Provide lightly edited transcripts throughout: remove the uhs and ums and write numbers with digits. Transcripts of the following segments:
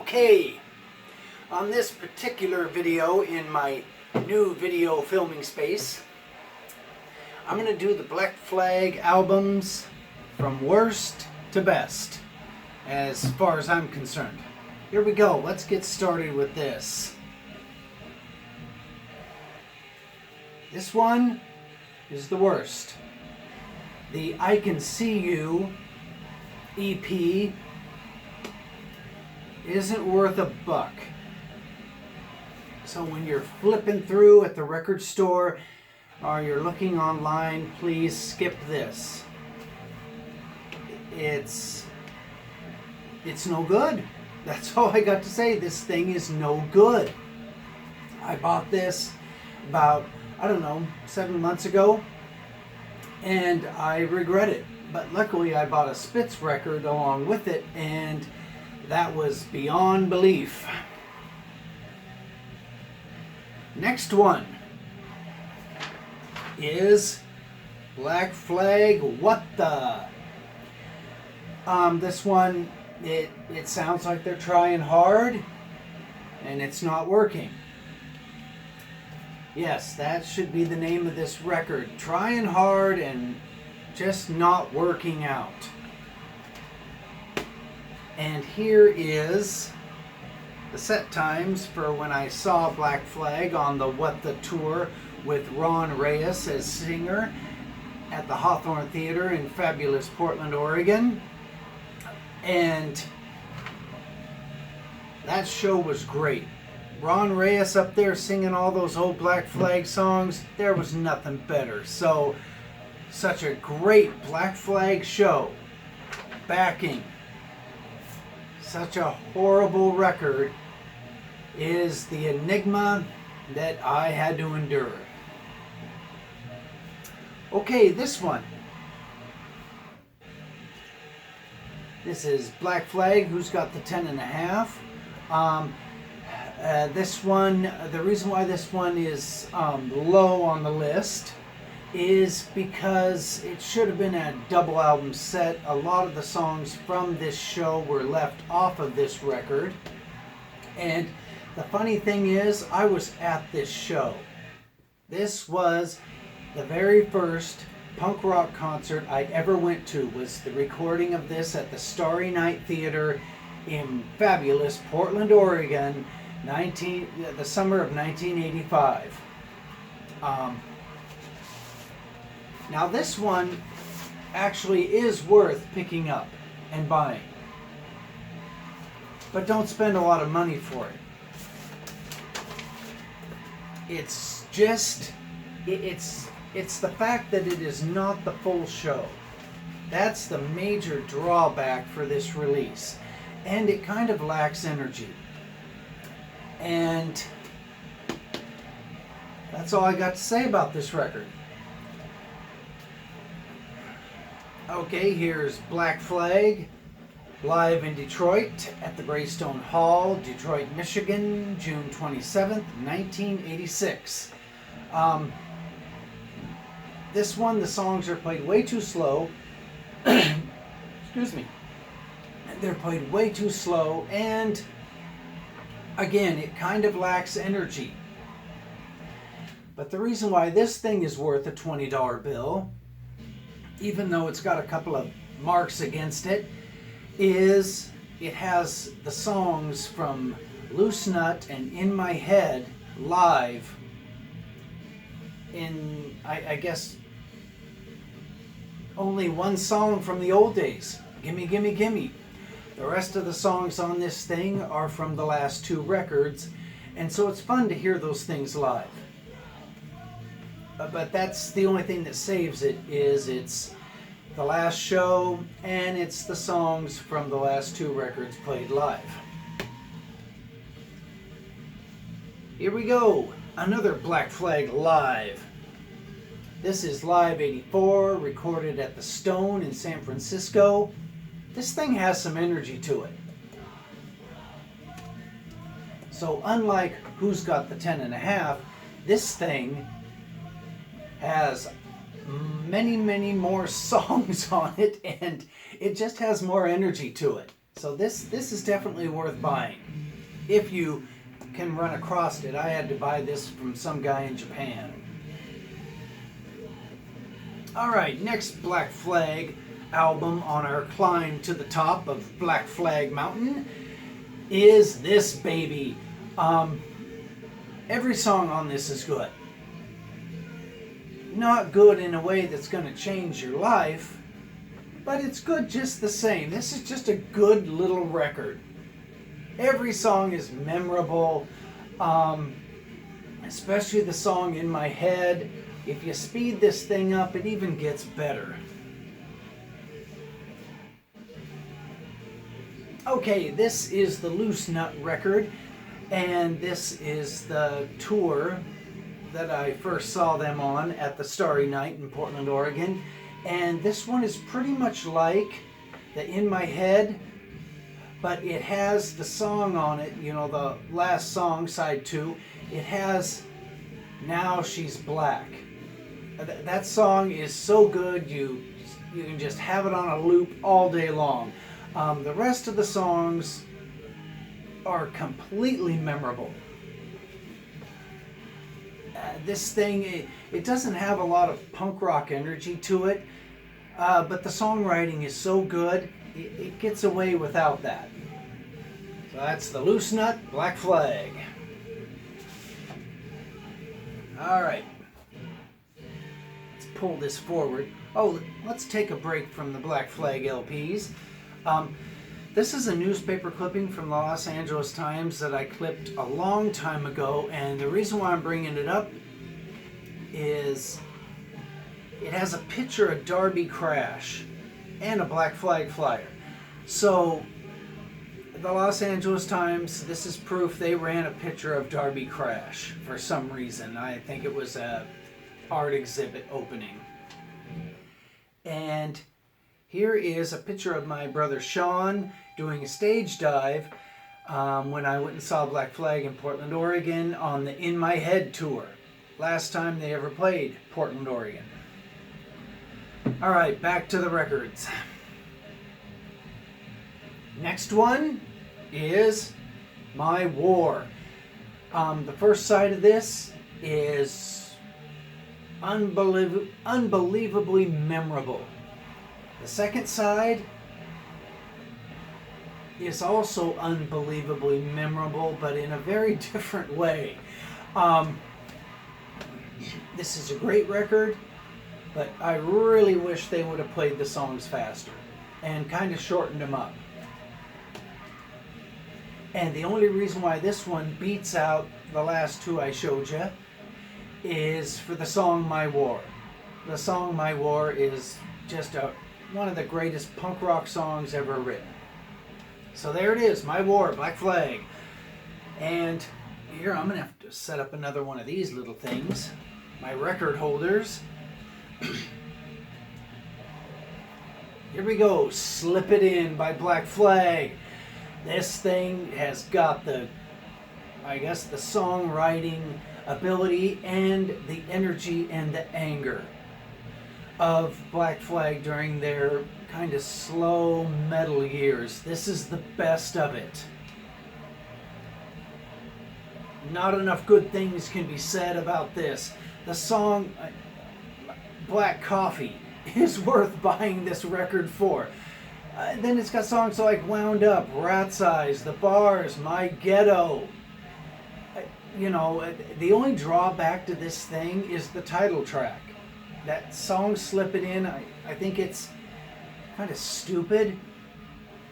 Okay, on this particular video in my new video filming space, I'm going to do the Black Flag albums from worst to best, as far as I'm concerned. Here we go, let's get started with this. This one is the worst. The I Can See You EP isn't worth a buck. So when you're flipping through at the record store or you're looking online, please skip this. It's no good. That's all I got to say. This thing is no good. I bought this about, 7 months ago, and I regret it. But luckily I bought a Spitz record along with it, and that was beyond belief. Next one is Black Flag What The. This one, it sounds like they're trying hard and it's not working. Yes, that should be the name of this record. Trying hard and just not working out. And here is the set times for when I saw Black Flag on the What The tour with Ron Reyes as singer at the Hawthorne Theater in fabulous Portland, Oregon. And that show was great. Ron Reyes up there singing all those old Black Flag songs, there was nothing better. So, such a great Black Flag show. Backing such a horrible record is the enigma that I had to endure. Okay, this one. This is Black Flag, Who's Got the 10.5. This one, the reason why this one is low on the list is because it should have been a double album set. A lot of the songs from this show were left off of this record. And the funny thing is, I was at this show. This was the very first punk rock concert I ever went to, was the recording of this at the Starry Night Theater in fabulous Portland, Oregon, the summer of 1985. Now this one actually is worth picking up and buying. But don't spend a lot of money for it. It's just, it's the fact that it is not the full show. That's the major drawback for this release. And it kind of lacks energy. And that's all I got to say about this record. Okay, here's Black Flag, live in Detroit at the Greystone Hall, Detroit, Michigan, June 27th, 1986. This one, the songs are played way too slow. Excuse me. They're played way too slow, and again, it kind of lacks energy. But the reason why this thing is worth a $20 bill, even though it's got a couple of marks against it, is it has the songs from Loose Nut and In My Head live in, I guess, only one song from the old days, Gimme Gimme Gimme. The rest of the songs on this thing are from the last two records, and so it's fun to hear those things live. But that's the only thing that saves it, is it's the last show and it's the songs from the last two records played live. Here we go, another Black Flag live. This is Live 84, recorded at the Stone in San Francisco. This thing has some energy to it. So unlike Who's Got the 10.5, this thing has many more songs on it, and it just has more energy to it. So this is definitely worth buying. If you can run across it. I had to buy this from some guy in Japan. Alright, next Black Flag album on our climb to the top of Black Flag Mountain is this baby. Every song on this is good. Not good in a way that's going to change your life, but it's good just the same. This is just a good little record. Every song is memorable, especially the song In My Head. If you speed this thing up, it even gets better. Okay, this is the Loose Nut record, and this is the tour that I first saw them on at the Starry Night in Portland, Oregon. And this one is pretty much like the In My Head, but it has the song on it, you know, the last song, side 2, it has Now She's Black. That song is so good, you can just have it on a loop all day long. The rest of the songs are completely memorable. This thing, it doesn't have a lot of punk rock energy to it, but the songwriting is so good, it gets away without that. So that's the Loose Nut Black Flag. Alright, let's pull this forward. Oh, let's take a break from the Black Flag LPs. This is a newspaper clipping from the Los Angeles Times that I clipped a long time ago, and the reason why I'm bringing it up is it has a picture of Darby Crash and a Black Flag flyer. So the Los Angeles Times, this is proof they ran a picture of Darby Crash for some reason. I think it was a art exhibit opening. And here is a picture of my brother Sean doing a stage dive when I went and saw Black Flag in Portland, Oregon on the In My Head tour. Last time they ever played Portland, Oregon. Alright, back to the records. Next one is My War. The first side of this is unbelievably memorable. The second side is also unbelievably memorable, but in a very different way. This is a great record, but I really wish they would have played the songs faster and kind of shortened them up. And the only reason why this one beats out the last two I showed you is for the song My War. The song My War is just one of the greatest punk rock songs ever written. So there it is, My War, Black Flag. And here I'm going to have to set up another one of these little things. My record holders. Here we go, Slip It In by Black Flag. This thing has got the songwriting ability and the energy and the anger of Black Flag during their kind of slow metal years. This is the best of it. Not enough good things can be said about this. The song Black Coffee is worth buying this record for. Then it's got songs like Wound Up, Rat's Eyes, The Bars, My Ghetto. You know, the only drawback to this thing is the title track. That song Slip It In, I think it's kind of stupid.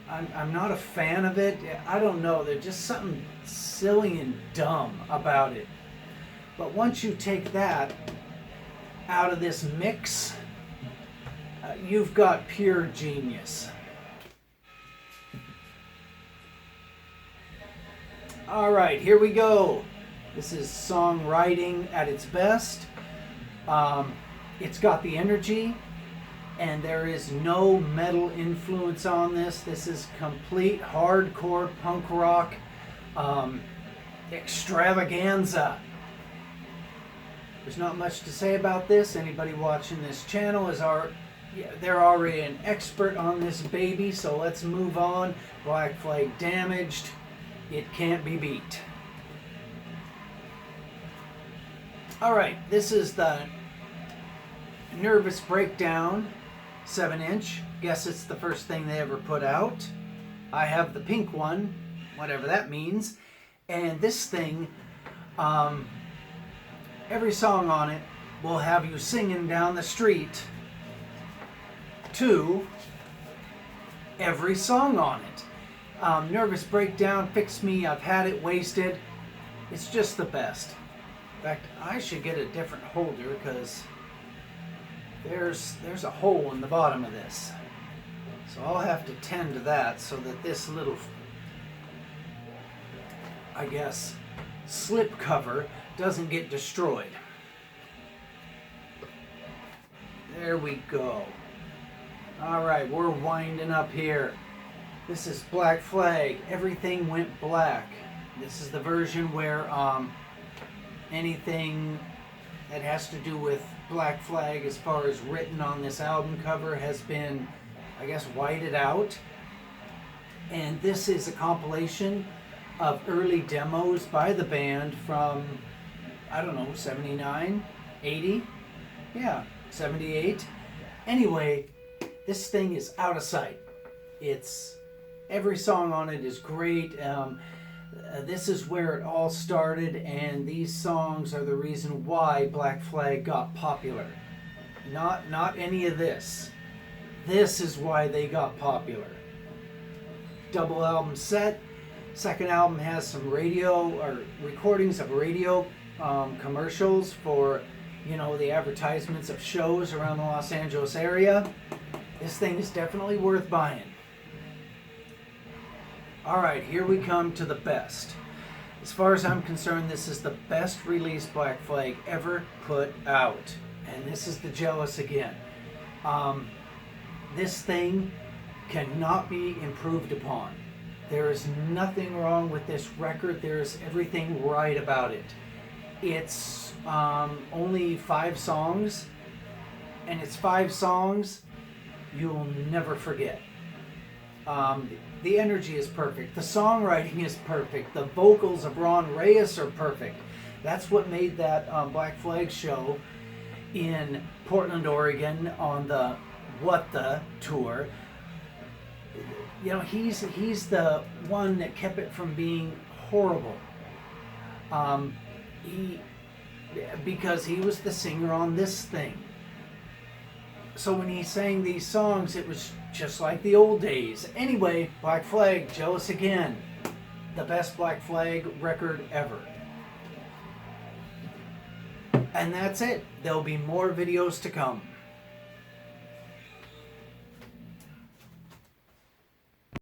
I'm not a fan of it. I don't know, there's just something silly and dumb about it. But once you take that out of this mix, you've got pure genius. Alright, here we go. This is songwriting at its best. It's got the energy, and there is no metal influence on this. This is complete hardcore punk rock extravaganza. There's not much to say about this. Anybody watching this channel is yeah, they're already an expert on this baby, so let's move on. Black Flag Damaged. It can't be beat. Alright, this is the Nervous Breakdown 7-inch. Guess it's the first thing they ever put out. I have the pink one, whatever that means. And this thing, every song on it will have you singing down the street to every song on it. Nervous Breakdown, Fix Me, I've Had It, Wasted. It's just the best. In fact, I should get a different holder because there's a hole in the bottom of this. So I'll have to tend to that so that this little, I guess, slip cover doesn't get destroyed. There we go. Alright, we're winding up here. This is Black Flag. Everything Went Black. This is the version where anything that has to do with Black Flag as far as written on this album cover has been, I guess, whited out. And this is a compilation of early demos by the band from, I don't know, 79, 80? Yeah, 78. Anyway, this thing is out of sight. Every song on it is great. This is where it all started, and these songs are the reason why Black Flag got popular. Not any of this. This is why they got popular. Double album set. Second album has some radio or recordings of radio commercials for, the advertisements of shows around the Los Angeles area. This thing is definitely worth buying. Alright, here we come to the best. As far as I'm concerned, this is the best release Black Flag ever put out. And this is the Jealous Again. This thing cannot be improved upon. There is nothing wrong with this record. There's everything right about it. It's only 5 songs, and it's 5 songs you'll never forget. The energy is perfect. The songwriting is perfect. The vocals of Ron Reyes are perfect. That's what made that Black Flag show in Portland, Oregon on the What The tour. He's the one that kept it from being horrible. Because he was the singer on this thing. So when he sang these songs, it was just like the old days. Anyway, Black Flag, Jealous Again. The best Black Flag record ever. And that's it. There'll be more videos to come.